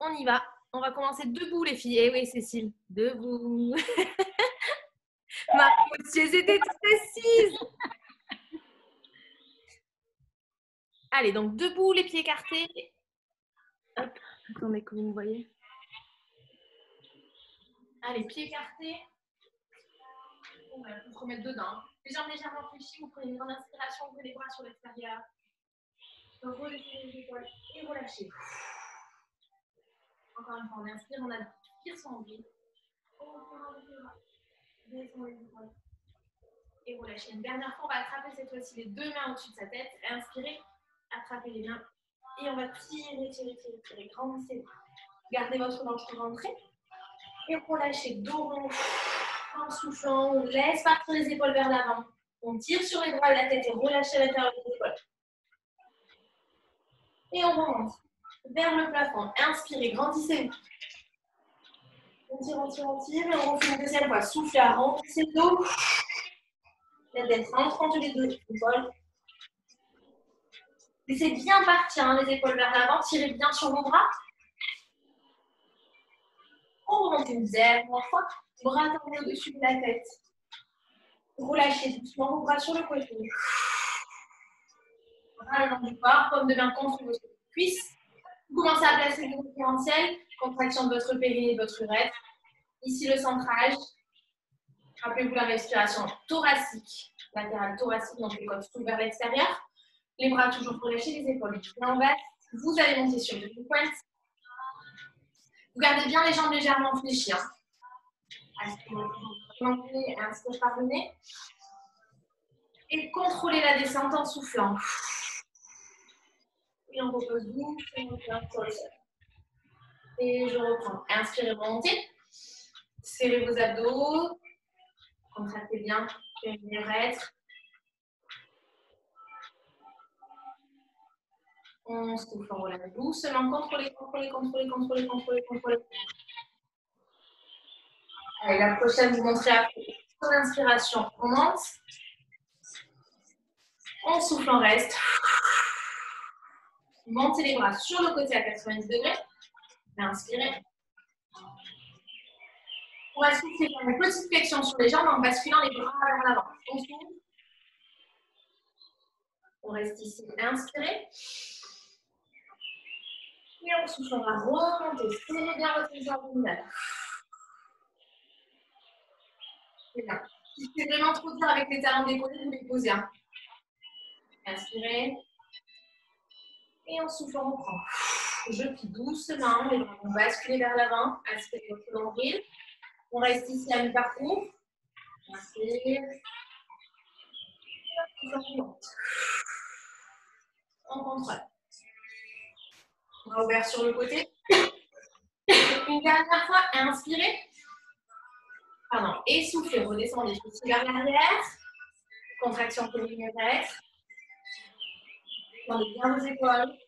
On y va. On va commencer debout, les filles. Eh oui, Cécile, debout. Marie aussi, elles étaient toutes assises. Allez, donc debout, les pieds écartés. Hop, attendez que vous me voyez. Allez, pieds écartés. Bon, voilà, vous se remettre dedans. Les jambes légèrement fléchies, vous prenez une grande inspiration, ouvrez les bras sur l'extérieur. Relâchez les épaules et relâchez. Encore une fois, on inspire, on inspire son nombril. Descendez les épaules. Et relâchez. Une dernière fois, on va attraper cette fois-ci les deux mains au-dessus de sa tête. Inspirez, attrapez les mains. Et on va tirer, tirer, tirer, tirer. Grandissez. Gardez votre ventre rentré. Et relâchez. Dos rond. En soufflant, on laisse partir les épaules vers l'avant. On tire sur les bras et la tête et relâchez à l'intérieur des épaules. Et on remonte vers le plafond. Inspirez, grandissez-vous. On tire, on tire, on tire. Et on refait une deuxième fois. Soufflez, remplissez le dos. La tête rentre entre les deux épaules. Laissez bien partir hein, les épaules vers l'avant. Tirez bien sur vos bras. On remonte une dernière fois. Bras tendus au-dessus de la tête. Relâchez doucement vos bras sur le côté. Bras le long du corps, paume de main contre votre cuisse. Vous commencez à placer vos différentiels. Contraction de votre périnée et de votre urètre. Ici le centrage. Rappelez-vous la respiration thoracique, latérale thoracique, donc les côtes s'ouvrent vers l'extérieur. Les bras toujours relâchés, les épaules en bas. Vous allez monter sur les pointes. Vous gardez bien les jambes légèrement fléchies. Inspire par le nez. Et contrôlez la descente en soufflant. Et on repose doucement sur le sol. Et je reprends. Inspirez, remontez. Serrez vos abdos. Contractez bien le urètre. On souffle, on relâche doucement. Contrôlez, contrôlez, contrôlez, contrôlez, contrôlez, contrôlez. Allez, la prochaine, vous montrez après. Sur l'inspiration, on monte. On souffle, on reste. Montez les bras sur le côté à 90 degrés. Inspirez. On va souffler faire une petite flexion sur les jambes en basculant les bras vers l'avant. On souffle. On reste ici. Inspirez. Et on souffle, on va remonter. Serrez bien votre visage abdominal. C'est bien. Si c'est vraiment trop dur avec les talons décollés, vous les posez. Hein. Inspirez. Et on souffle, on reprend. Je plie doucement, les bras vont basculer vers l'avant. Aspirez votre nombril. On reste ici à mi-parcours. Inspire. On contrôle. Bras ouverts sur le côté. Une dernière fois, inspirez. Pardon, essoufflez, redescendez ici vers l'arrière. Contraction périnée-urètre. Tendez bien vos épaules.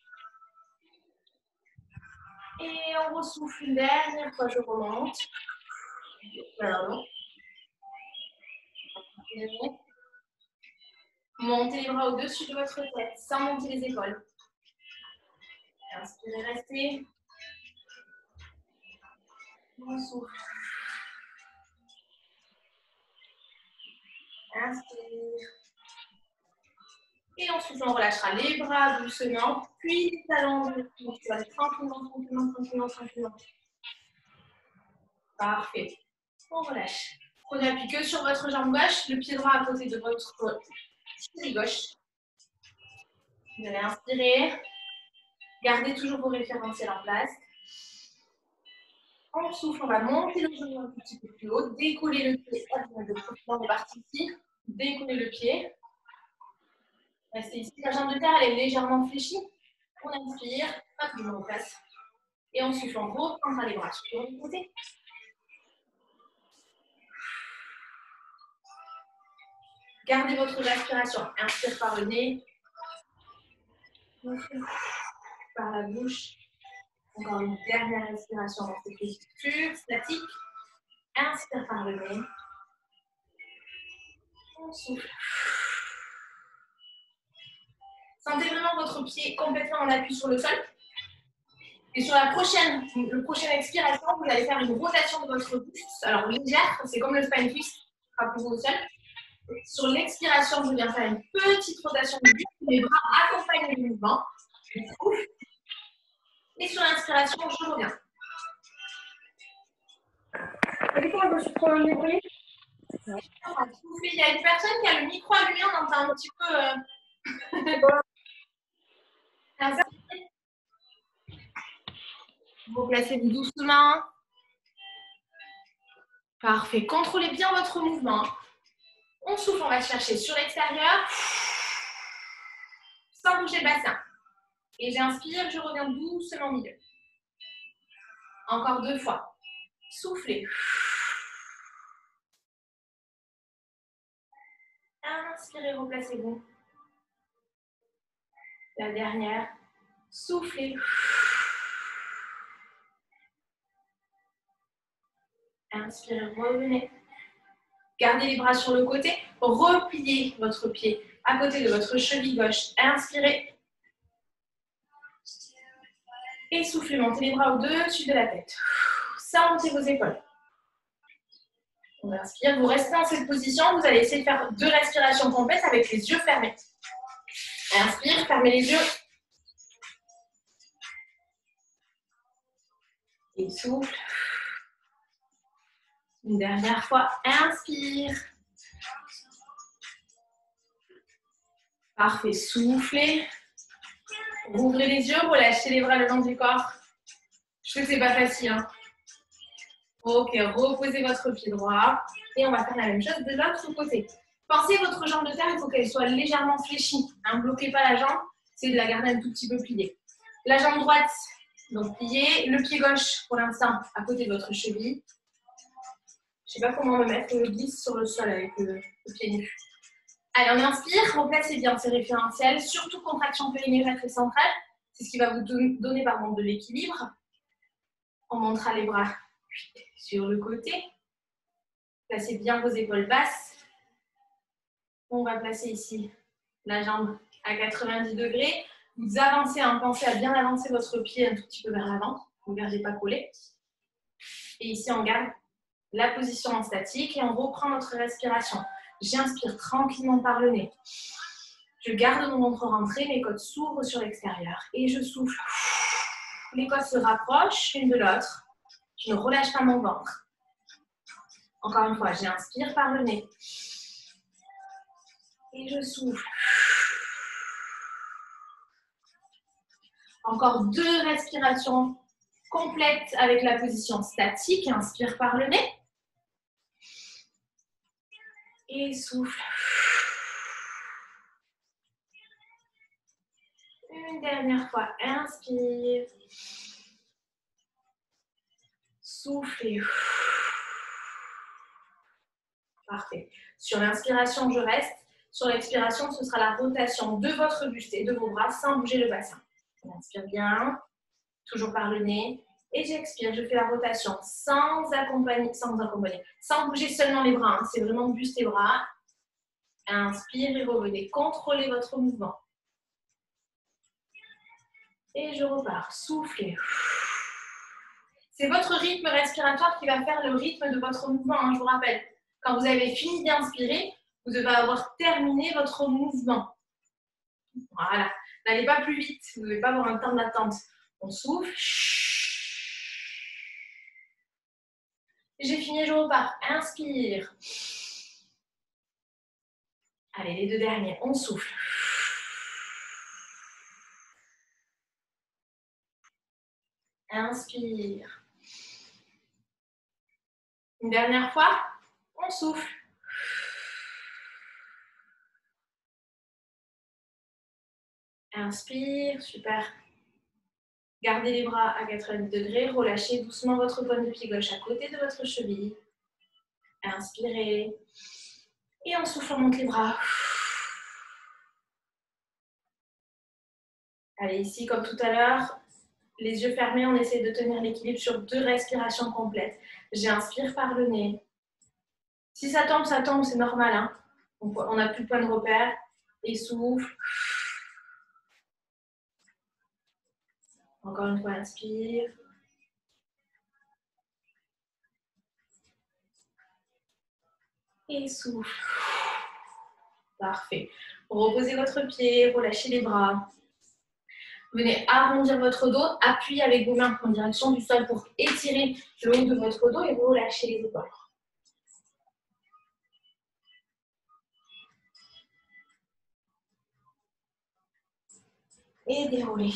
Et on ressouffle une dernière fois, je remonte. Pardon. Montez les bras au-dessus de votre tête, sans monter les épaules. Inspirez, restez. On souffle. Inspire. Et ensuite, on relâchera les bras doucement, puis les talons. Tranquillement, tranquillement, tranquillement, tranquillement. Parfait. On relâche. Prenez appui que sur votre jambe gauche, le pied droit à côté de votre pied gauche. Vous allez inspirer. Gardez toujours vos référentiels en place. On souffle, on va monter le genou un petit peu plus haut, décoller le pied. De profondeur, on est parti ici. Décoller le pied. Restez ici. La jambe de terre, elle est légèrement fléchie. On inspire, hop, je me replace. Et on souffle, on reprendra les bras sur le côté. Gardez votre respiration. Inspire par le nez. Par la bouche. Encore une dernière respiration dans cette posture statique. Inspire par le nez. On souffle. Sentez vraiment votre pied complètement en appui sur le sol. Et sur la prochaine expiration, vous allez faire une rotation de votre buste. Alors légère, c'est comme le spine twist, rappelez-vous au sol. Sur l'expiration, je viens faire une petite rotation du buste. Mes bras accompagnent le mouvement. Et sur l'inspiration, je reviens. Pourquoi je me suis trop ennuyée? Il y a une personne qui a le micro allumé, on entend un petit peu. Vous placez-vous doucement. Parfait. Contrôlez bien votre mouvement. On souffle, on va chercher sur l'extérieur. Sans bouger le bassin. Et j'inspire, je reviens doucement au milieu. Encore 2 fois. Soufflez. Inspirez, replacez-vous. La dernière. Soufflez. Inspirez, revenez. Gardez les bras sur le côté. Repliez votre pied à côté de votre cheville gauche. Inspirez. Et soufflez, montez les bras au-dessus de la tête. Surmontez vos épaules. On inspire, vous restez dans cette position. Vous allez essayer de faire 2 respirations complètes avec les yeux fermés. Inspire, fermez les yeux. Et souffle. Une dernière fois, inspire. Parfait, soufflez. Ouvrez les yeux, relâchez les bras le long du corps. Je sais que c'est pas facile, hein. Ok, reposez votre pied droit. Et on va faire la même chose de l'autre côté. Pensez votre jambe de terre, il faut qu'elle soit légèrement fléchie. Ne bloquez pas la jambe, c'est de la garder un tout petit peu pliée. La jambe droite, donc pliée. Le pied gauche, pour l'instant, à côté de votre cheville. Je ne sais pas comment me mettre, je glisse sur le sol avec le pied nu. Allez, on inspire, replacez bien ces référentiels, surtout contraction périnée et centrale. C'est ce qui va vous donner de l'équilibre. On montera les bras sur le côté. Placez bien vos épaules basses. On va placer ici la jambe à 90 degrés. Vous avancez, pensez à bien avancer votre pied un tout petit peu vers l'avant. Vous ne gardez pas collé. Et ici, on garde la position en statique et on reprend notre respiration. J'inspire tranquillement par le nez. Je garde mon ventre rentré, mes côtes s'ouvrent sur l'extérieur. Et je souffle. Les côtes se rapprochent l'une de l'autre. Je ne relâche pas mon ventre. Encore une fois, j'inspire par le nez. Et je souffle. Encore 2 respirations complètes avec la position statique. Inspire par le nez. Et souffle. Une dernière fois. Inspire. Soufflez. Parfait. Sur l'inspiration, je reste. Sur l'expiration, ce sera la rotation de votre buste et de vos bras sans bouger le bassin. On inspire bien, toujours par le nez. Et j'expire, je fais la rotation sans bouger seulement les bras. C'est vraiment buste et bras. Inspire et revenez. Contrôlez votre mouvement. Et je repars. Soufflez. C'est votre rythme respiratoire qui va faire le rythme de votre mouvement, hein, je vous rappelle. Quand vous avez fini d'inspirer, vous devez avoir terminé votre mouvement. Voilà. N'allez pas plus vite, vous ne devez pas avoir un temps d'attente. On souffle. J'ai fini, je repars. Inspire. Allez, les 2 derniers. On souffle. Inspire. Une dernière fois, on souffle. Inspire, super. Gardez les bras à 90 degrés, relâchez doucement votre pointe de pied gauche à côté de votre cheville. Inspirez. Et en souffle, on monte les bras. Allez, ici, comme tout à l'heure, les yeux fermés, on essaie de tenir l'équilibre sur 2 respirations complètes. J'inspire par le nez. Si ça tombe, c'est normal. Hein. On n'a plus de point de repère. Et souffle. Encore une fois, inspire. Et souffle. Parfait. Reposez votre pied, relâchez les bras. Venez arrondir votre dos, appuyez avec vos mains en direction du sol pour étirer le haut de votre dos et relâcher les épaules. Et dérouler.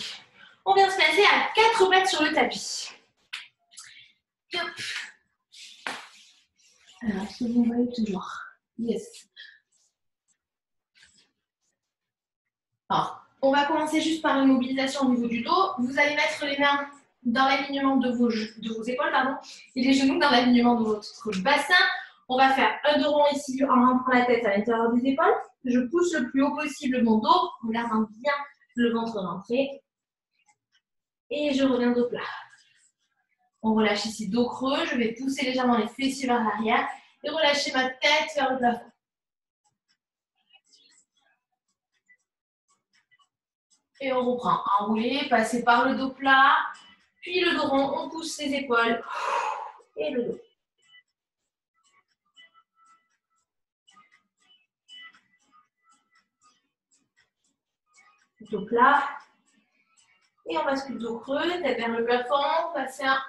On vient se placer à 4 pattes sur le tapis. Hop. Alors, est-ce que vous voyez toujours? Yes. Alors, on va commencer juste par une mobilisation au niveau du dos. Vous allez mettre les mains dans l'alignement de vos épaules, pardon, et les genoux dans l'alignement de votre bassin. On va faire un dos rond ici en rentrant la tête à l'intérieur des épaules. Je pousse le plus haut possible mon dos en gardant bien le ventre rentré. Et je reviens dos plat. On relâche ici dos creux. Je vais pousser légèrement les fessiers vers l'arrière et relâcher ma tête vers le plafond. Et on reprend. Enrouler, passer par le dos plat, puis le dos rond. On pousse les épaules et le dos. Dos plat. Et on bascule dos creux, tête vers le plafond, passer un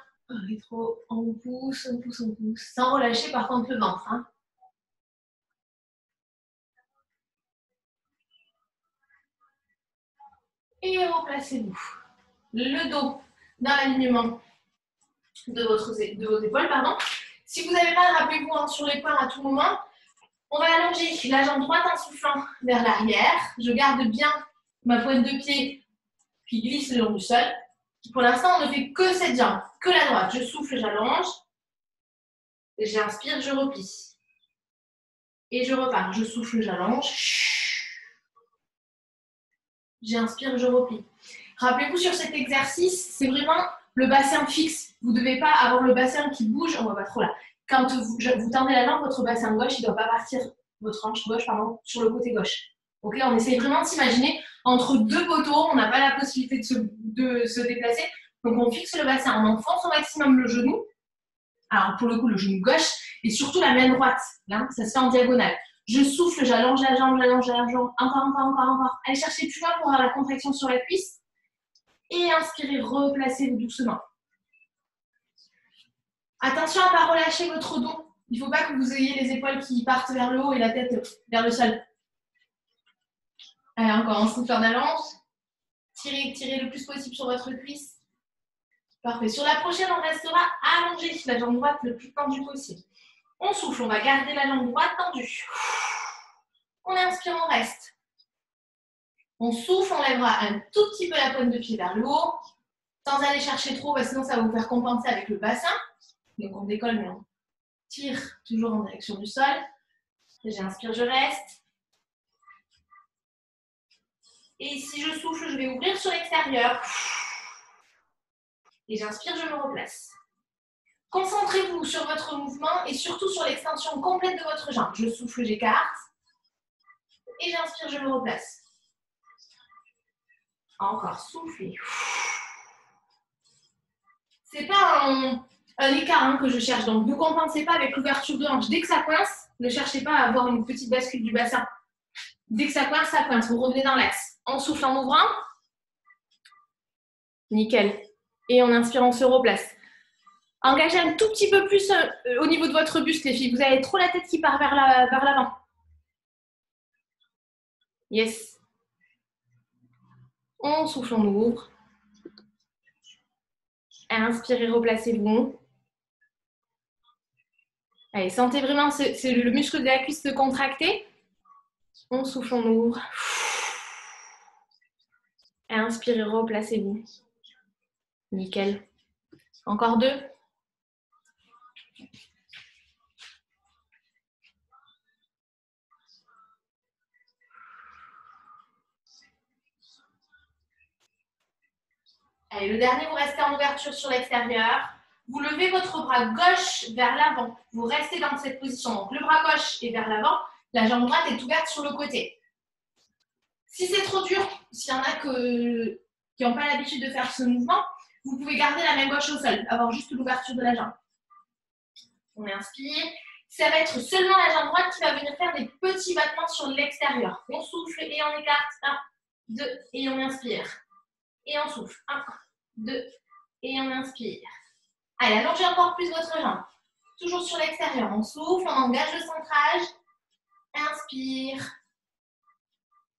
rétro, on pousse, on pousse, on pousse. Sans relâcher par contre le ventre. Hein. Et replacez-vous. Le dos dans l'alignement de vos épaules. Pardon. Si vous avez mal, rappelez-vous hein, sur les poings à tout moment. On va allonger la jambe droite en soufflant vers l'arrière. Je garde bien ma pointe de pied qui glisse le long du sol. Pour l'instant, on ne fait que cette jambe, que la droite. Je souffle, j'allonge. J'inspire, je replie. Et je repars. Je souffle, j'allonge. J'inspire, je replie. Rappelez-vous sur cet exercice, c'est vraiment le bassin fixe. Vous ne devez pas avoir le bassin qui bouge. On ne voit pas trop là. Quand vous tendez la jambe, votre bassin gauche, il ne doit pas partir, votre hanche gauche, pardon, sur le côté gauche. Donc là, on essaye vraiment de s'imaginer entre deux poteaux, on n'a pas la possibilité de se déplacer. Donc on fixe le bassin, on enfonce au maximum le genou. Alors pour le coup, le genou gauche et surtout la main droite. Là, ça se fait en diagonale. Je souffle, j'allonge la jambe, j'allonge la jambe. Encore. Allez chercher plus loin pour avoir la contraction sur la cuisse. Et inspirez, replacez-vous doucement. Attention à ne pas relâcher votre dos. Il ne faut pas que vous ayez les épaules qui partent vers le haut et la tête vers le sol. Allez, encore en souffle, en allonge. Tirez le plus possible sur votre cuisse. Parfait. Sur la prochaine, on restera allongé, la jambe droite le plus tendue possible. On souffle, on va garder la jambe droite tendue. On inspire, on reste. On souffle, on lèvera un tout petit peu la pointe de pied vers le haut, sans aller chercher trop, parce que sinon ça va vous faire compenser avec le bassin. Donc on décolle, mais on tire toujours en direction du sol. J'inspire, je reste. Et si je souffle, je vais ouvrir sur l'extérieur. Et j'inspire, je me replace. Concentrez-vous sur votre mouvement et surtout sur l'extension complète de votre jambe. Je souffle, j'écarte. Et j'inspire, je me replace. Encore, soufflez. C'est pas un écart hein, que je cherche. Donc, ne compensez pas avec l'ouverture de hanche. Dès que ça coince, ne cherchez pas à avoir une petite bascule du bassin. Dès que ça coince, ça coince. Vous revenez dans l'axe. On souffle en ouvrant. Nickel. Et on inspire, on se replace. Engagez un tout petit peu plus au niveau de votre buste, les filles. Vous avez trop la tête qui part vers l'avant. Yes. On souffle, on ouvre. Inspirez, replacez-vous. Allez, sentez vraiment c'est le muscle de la cuisse se contracter. On souffle, on ouvre. Inspirez, replacez-vous. Nickel. Encore 2. Allez, le dernier, vous restez en ouverture sur l'extérieur. Vous levez votre bras gauche vers l'avant. Vous restez dans cette position. Donc, le bras gauche est vers l'avant. La jambe droite est ouverte sur le côté. Si c'est trop dur, s'il y en a que qui n'ont pas l'habitude de faire ce mouvement, vous pouvez garder la main gauche au sol, avoir juste l'ouverture de la jambe. On inspire. Ça va être seulement la jambe droite qui va venir faire des petits battements sur l'extérieur. On souffle et on écarte. 1, 2, et on inspire. Et on souffle. 1, 2, et on inspire. Allez, allongez encore plus votre jambe. Toujours sur l'extérieur. On souffle, on engage le centrage. Inspire.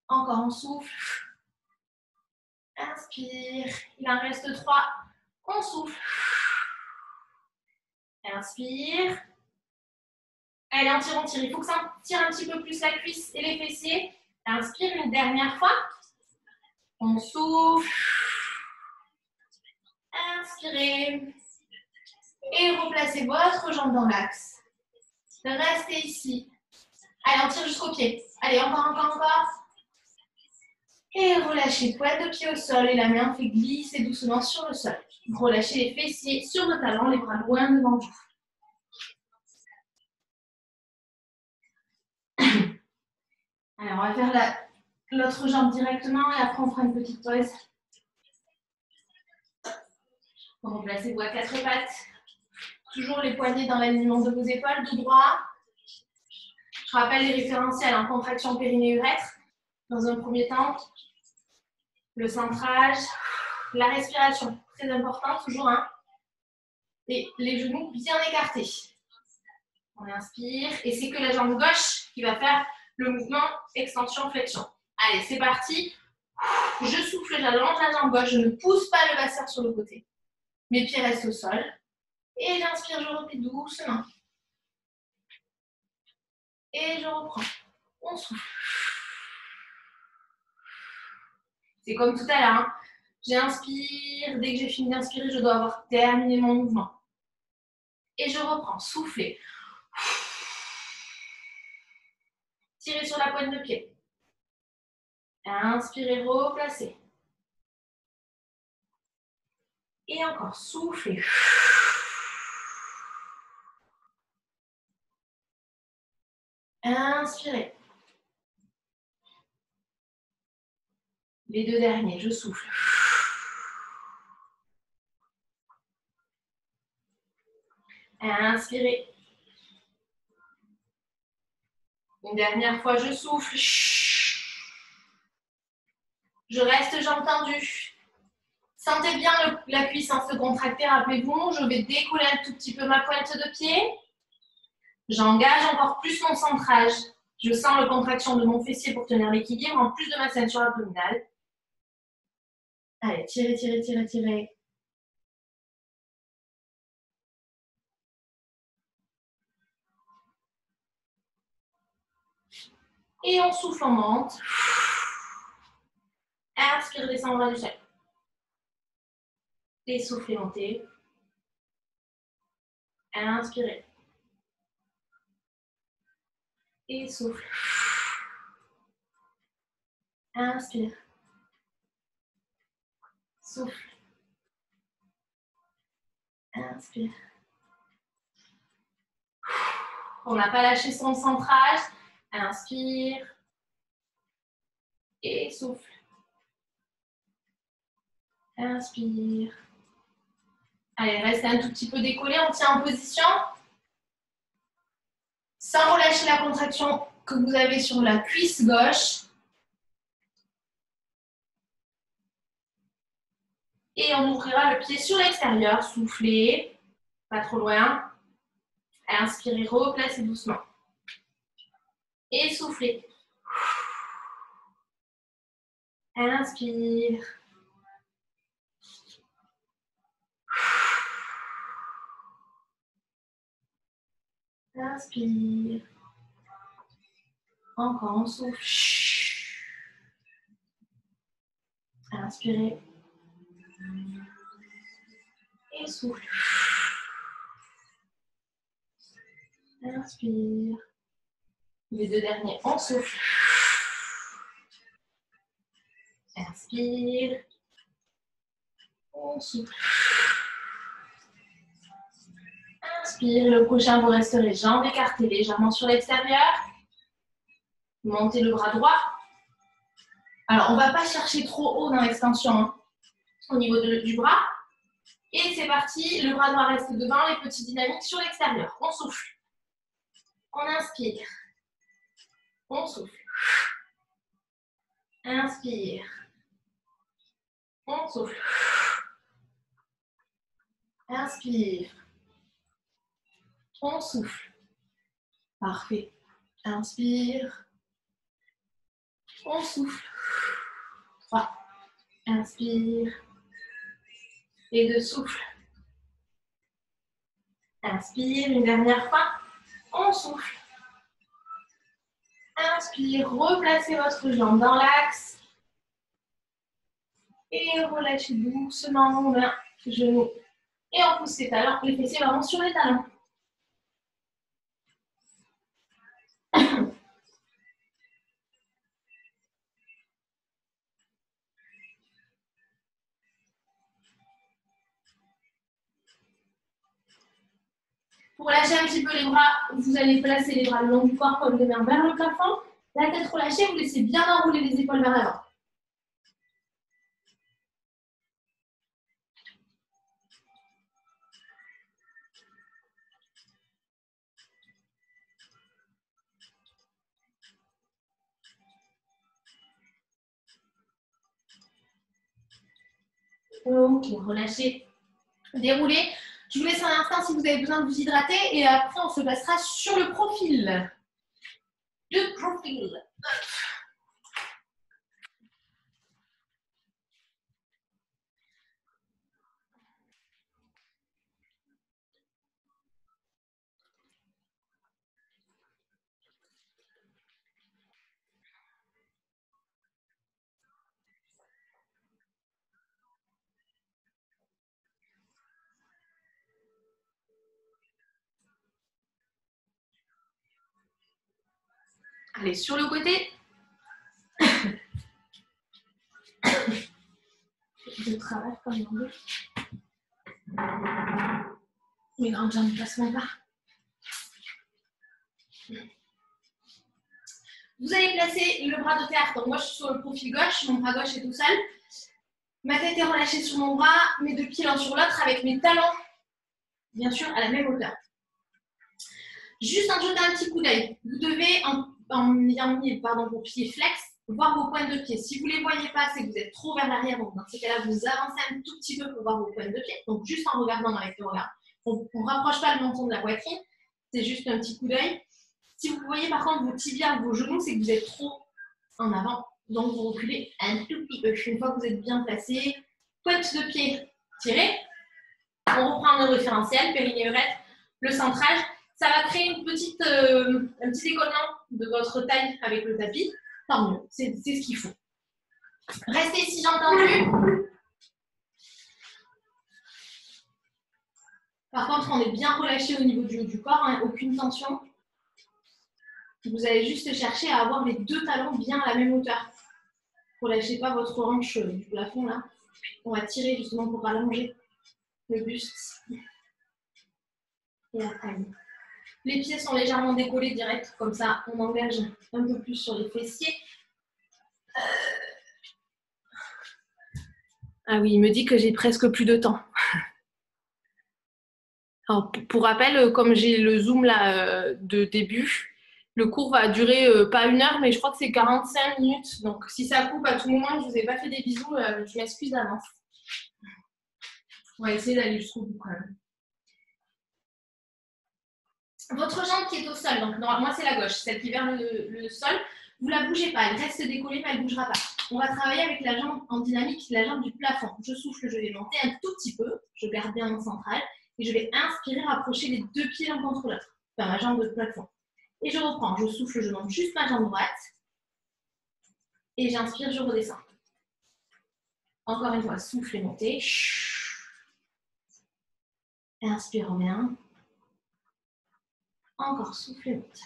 Encore, on souffle. Inspire. Il en reste 3. On souffle. Inspire. Allez, on tire, on tire. Il faut que ça tire un petit peu plus la cuisse et les fessiers. Inspire une dernière fois. On souffle. Inspirez. Et replacez votre jambe dans l'axe. Restez ici. Allez, on tire jusqu'au pied. Allez, encore, encore, encore. Et relâchez, pointe de pied au sol et la main fait glisser doucement sur le sol. Relâchez les fessiers sur le talon, les bras loin devant vous. Alors, on va faire l'autre jambe directement et après on fera une petite pause. Replacez-vous à 4 pattes. Toujours les poignets dans l'alignement de vos épaules, tout droit. Je rappelle les référentiels en contraction périnée-urètre. Dans un premier temps, le centrage, la respiration, très important, toujours. Et les genoux bien écartés. On inspire et c'est que la jambe gauche qui va faire le mouvement extension-flexion. Allez, c'est parti. Je souffle, j'allonge la jambe gauche, je ne pousse pas le bassin sur le côté. Mes pieds restent au sol. Et j'inspire, je replie doucement. Et je reprends. On souffle. C'est comme tout à l'heure. J'inspire. Dès que j'ai fini d'inspirer, je dois avoir terminé mon mouvement. Et je reprends. Soufflez. Tirez sur la pointe de pied. Inspirez, replacez. Et encore, soufflez. Inspirez. Les 2 derniers, je souffle. Inspirez. Une dernière fois, je souffle. Je reste jambes tendues. Sentez bien la puissance se contracter, rappelez-vous. Je vais décoller un tout petit peu ma pointe de pied. J'engage encore plus mon centrage. Je sens la contraction de mon fessier pour tenir l'équilibre, en plus de ma ceinture abdominale. Allez, tirez, tirez, tirez, tirez. Et on souffle, on monte. Inspire, descendre du sol. Et soufflez, montez. Inspirez. Et souffle. Inspire. Souffle. Inspire. On n'a pas lâché son centrage. Inspire. Et souffle. Inspire. Allez, restez un tout petit peu décollé. On tient en position. Sans relâcher la contraction que vous avez sur la cuisse gauche. Et on ouvrira le pied sur l'extérieur. Soufflez. Pas trop loin. Inspirez, replacez doucement. Et soufflez. Inspire. Inspire. Encore, on souffle. Inspirez. Et souffle. Inspire. Les 2 derniers, on souffle. Inspire. On souffle. Inspire. Le prochain, vous resterez jambes écartées légèrement sur l'extérieur. Montez le bras droit. Alors, on ne va pas chercher trop haut dans l'extension. au niveau du bras. Et c'est parti, le bras droit reste devant, les petits dynamiques sur l'extérieur. On souffle. On inspire. On souffle. Inspire. On souffle. Inspire. On souffle. Parfait. Inspire. On souffle. 3. Inspire. Et 2 souffle. Inspire, une dernière fois. On souffle. Inspire, replacez votre jambe dans l'axe. Et relâchez doucement l'un, genou. Et on pousse les talons, les fessiers vraiment sur les talons. Pour lâcher un petit peu les bras, vous allez placer les bras le long du corps comme les mains vers le plafond. La tête relâchée, vous laissez bien enrouler les épaules vers l'avant. Ok, relâchez, déroulez. Je vous laisse un instant si vous avez besoin de vous hydrater et après on se passera sur le profil. Le profil. Allez, sur le côté. Je travaille comme j'en veux. Mes grandes jambes ne passent même pas. Vous allez placer le bras de terre. Donc moi, je suis sur le profil gauche. Mon bras gauche est tout seul. Ma tête est relâchée sur mon bras. Mes 2 pieds l'un sur l'autre avec mes talons, bien sûr, à la même hauteur. Juste en jetant un petit coup d'œil. Vous devez, en ayant mis vos pieds flex, voir vos pointes de pied. Si vous ne les voyez pas, c'est que vous êtes trop vers l'arrière. Donc dans ces cas-là, vous avancez un tout petit peu pour voir vos pointes de pied. Donc juste en regardant avec le regard. On ne rapproche pas le menton de la poitrine. C'est juste un petit coup d'œil. Si vous voyez par contre vos tibias, vos genoux, c'est que vous êtes trop en avant. Donc vous reculez un tout petit peu. Une fois que vous êtes bien placé, pointe de pied tirée. On reprend nos référentiels, périnée urètre, le centrage. Ça va créer un petit décollement de votre taille avec le tapis. Tant mieux, c'est ce qu'il faut. Restez ici, j'ai entendu. Par contre, on est bien relâché au niveau du haut du corps, hein, aucune tension. Vous allez juste chercher à avoir les 2 talons bien à la même hauteur. Ne relâchez pas votre hanche du plafond là. On va tirer justement pour rallonger le buste et la taille. Les pieds sont légèrement décollés direct, comme ça on engage un peu plus sur les fessiers. Ah oui, il me dit que j'ai presque plus de temps. Alors, pour rappel, comme j'ai le zoom là de début, le cours va durer pas 1 heure, mais je crois que c'est 45 minutes. Donc si ça coupe à tout moment, je ne vous ai pas fait des bisous, je m'excuse d'avance. On va essayer d'aller jusqu'au bout quand même. Votre jambe qui est au sol, donc moi c'est la gauche, celle qui est vers le sol, vous ne la bougez pas, elle reste décollée mais elle ne bougera pas. On va travailler avec la jambe en dynamique, la jambe du plafond. Je souffle, je vais monter un tout petit peu, je garde bien mon central, et je vais inspirer, rapprocher les 2 pieds l'un contre l'autre, enfin ma jambe de plafond. Et je reprends, je souffle, je monte juste ma jambe droite, et j'inspire, je redescends. Encore une fois, souffle et montez. Inspire, reviens. Encore souffle et monte.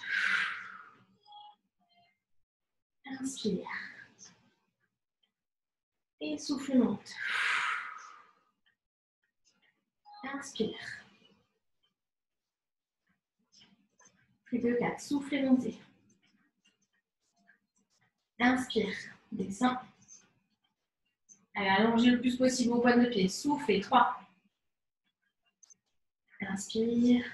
Inspire. Et souffle, monte. Inspire. Plus de 4. Souffle et montez. Inspire. Descends. Allez, allongez le plus possible vos pointes de pied. Soufflez. 3. Inspire.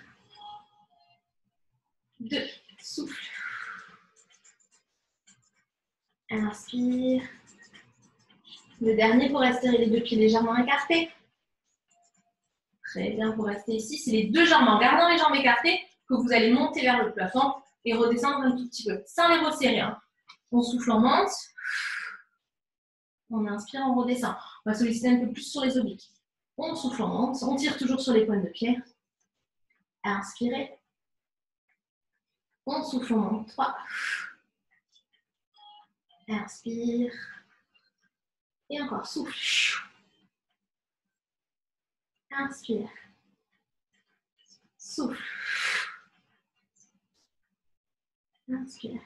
2. Souffle. Inspire. Le dernier pour rester les deux pieds légèrement écartés. Très bien, pour rester ici. C'est les deux jambes en gardant les jambes écartées que vous allez monter vers le plafond et redescendre un tout petit peu, sans les resserrer. Hein. On souffle, on monte. On inspire, on redescend. On va solliciter un peu plus sur les obliques. On souffle, on monte. On tire toujours sur les pointes de pied. Inspirez. On souffle, on monte. 3. Inspire. Et encore, souffle. Inspire. Souffle. Inspire.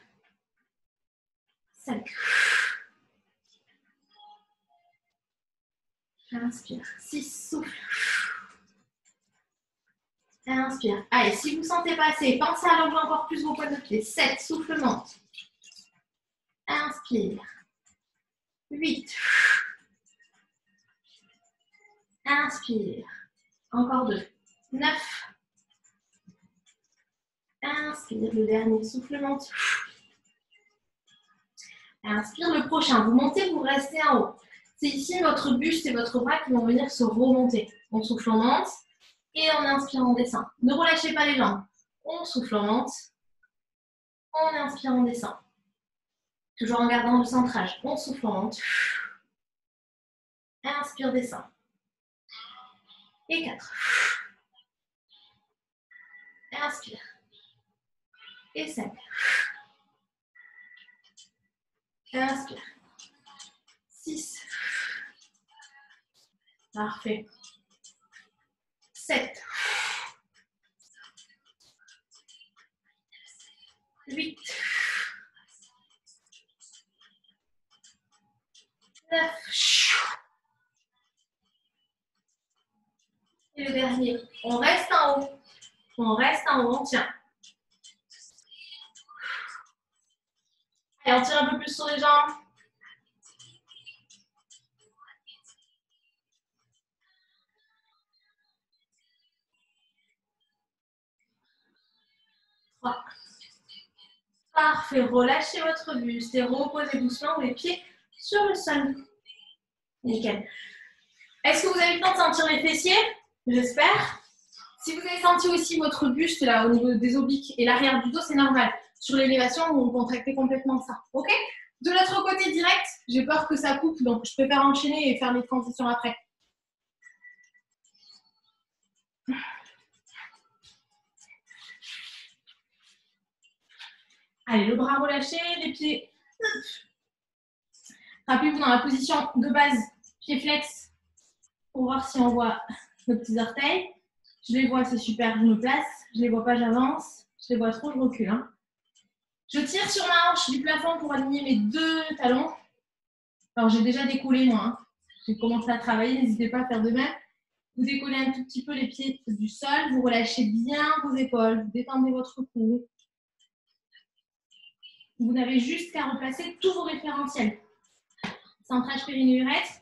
5. Inspire. 6. Souffle. Inspire. Allez, si vous ne sentez pas assez, pensez à allonger encore plus vos pointes de pied. 7. Souffle, monte. Inspire. 8. Inspire. Encore 2. 9. Inspire. Le dernier souffle, monte. Inspire. Le prochain. Vous montez, vous restez en haut. C'est ici votre buste et votre bras qui vont venir se remonter. On souffle, on monte. Et on inspire, on descend. Ne relâchez pas les jambes. On souffle, on monte. On inspire, on descend. Toujours en gardant le centrage. On souffle, on monte. Inspire, descend. Et 4. Inspire. Et 5. Inspire. 6. Parfait. 7. 8. 9. Et le dernier. On reste en haut. On reste en haut, on tient. Et on tire un peu plus sur les jambes. Parfait, relâchez votre buste et reposez doucement les pieds sur le sol. Nickel. Est-ce que vous avez le temps de sentir les fessiers? J'espère. Si vous avez senti aussi votre buste là au niveau des obliques et l'arrière du dos, c'est normal. Sur l'élévation, vous contractez complètement ça. Ok? De l'autre côté direct, j'ai peur que ça coupe, donc je préfère enchaîner et faire les transitions après. Allez, le bras relâché, les pieds. Rappelez-vous dans la position de base, pied flex, pour voir si on voit nos petits orteils. Je les vois, c'est super, je me place. Je les vois pas, j'avance. Je les vois trop, je recule. Hein. Je tire sur ma hanche du plafond pour aligner mes deux talons. Alors, j'ai déjà décollé, moi. Hein. J'ai commencé à travailler, n'hésitez pas à faire de même. Vous décollez un tout petit peu les pieds du sol. Vous relâchez bien vos épaules. Vous détendez votre cou. Vous n'avez juste qu'à replacer tous vos référentiels. Centrage périnée-urètre.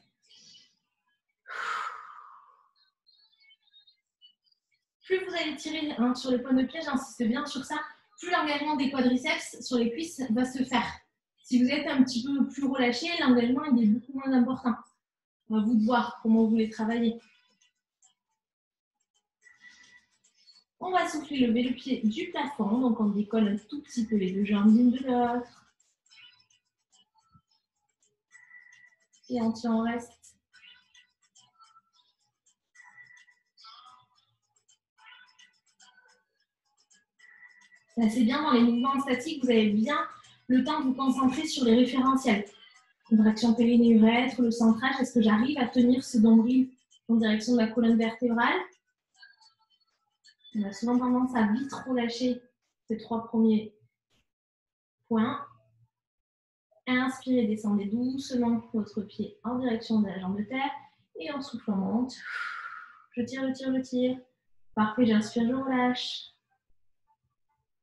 Plus vous allez tirer hein, sur les points de pied, j'insiste bien sur ça, plus l'engagement des quadriceps sur les cuisses va se faire. Si vous êtes un petit peu plus relâché, l'engagement il est beaucoup moins important. À vous de voir comment vous voulez travailler. On va souffler, lever le pied du plafond, donc on décolle un tout petit peu les deux jambes l'une de l'autre. Et on tient, on reste. C'est bien dans les mouvements statiques, vous avez bien le temps de vous concentrer sur les référentiels. Contraction périnée-urètre, le centrage, est-ce que j'arrive à tenir ce nombril en direction de la colonne vertébrale? On a souvent tendance à vite relâcher ces 3 premiers points. Inspirez, descendez doucement votre pied en direction de la jambe de terre et en souffle, on monte. Je tire, je tire, je tire. Parfait, j'inspire, je relâche.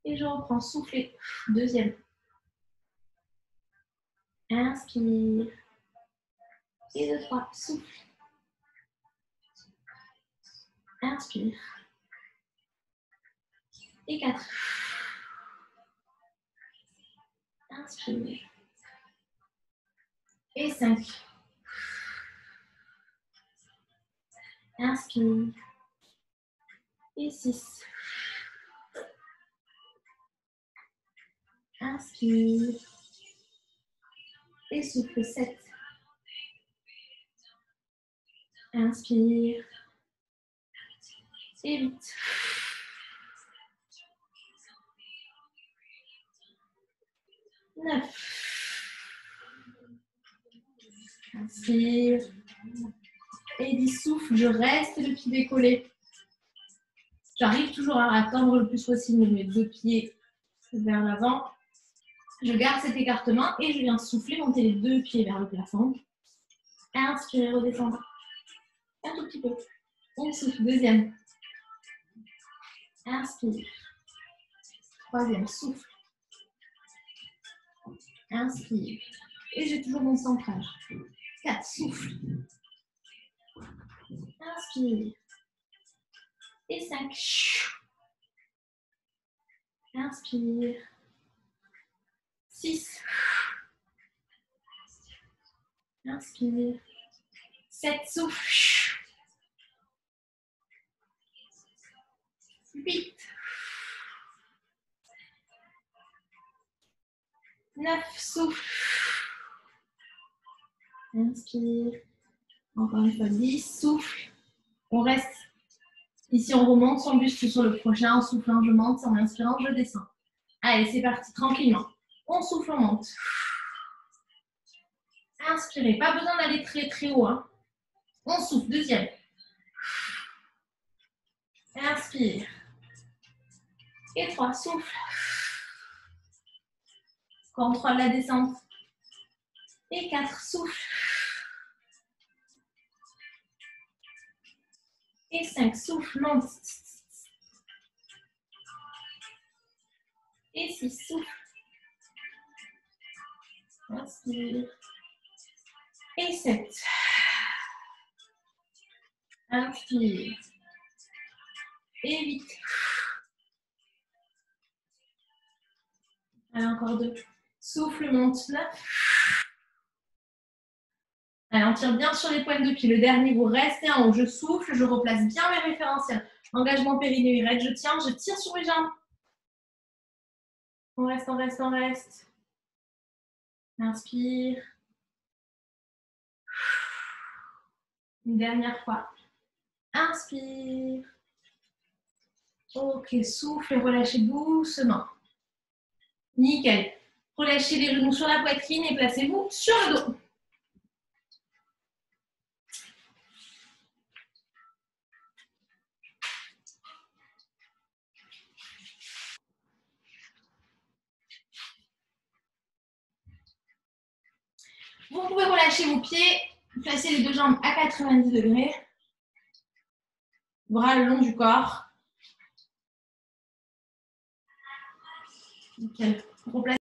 Et je reprends, soufflez. Deuxième. Inspire. Et 2, 3, souffle. Inspire. Et 4. Inspire. Et 5. Inspire. Et 6. Inspire. Et souffle 7. Inspire. Et 8. Inspire. Et 10, souffle, je reste le pied décollé. J'arrive toujours à tendre le plus possible mes 2 pieds vers l'avant. Je garde cet écartement et je viens souffler, monter les 2 pieds vers le plafond. Inspirez, redescendre. Un tout petit peu. On souffle, deuxième. Inspire. Troisième, souffle. Inspire. Et j'ai toujours mon centrage. 4, souffle. Inspire. Et 5. Inspire. 6. Inspire. 7, souffle. 8. 9, souffle. Inspire. Encore une fois, 10, souffle. On reste. Ici, on remonte son buste sur le prochain. En soufflant, je monte. En inspirant, je descends. Allez, c'est parti, tranquillement. On souffle, on monte. Inspirez. Pas besoin d'aller très, très haut. Hein. On souffle, deuxième. Inspire. Et 3, souffle. Contrôle la descente. Et 4, souffle. Et 5, souffle, monte. Et 6, souffle. Inspire. Et 7. Inspire. Et 8. Allez, encore 2. Souffle, monte. 9. Allez, on tire bien sur les pointes de pied. Le dernier, vous restez en haut. Je souffle, je replace bien mes référentiels. Engagement périnée, je tiens, je tire sur mes jambes. On reste, on reste, on reste. Inspire. Une dernière fois. Inspire. Ok, souffle et relâchez doucement. Nickel. Relâchez les genoux sur la poitrine et placez-vous sur le dos. Vous pouvez relâcher vos pieds, placer les 2 jambes à 90 degrés. Bras le long du corps. Nickel. Replacez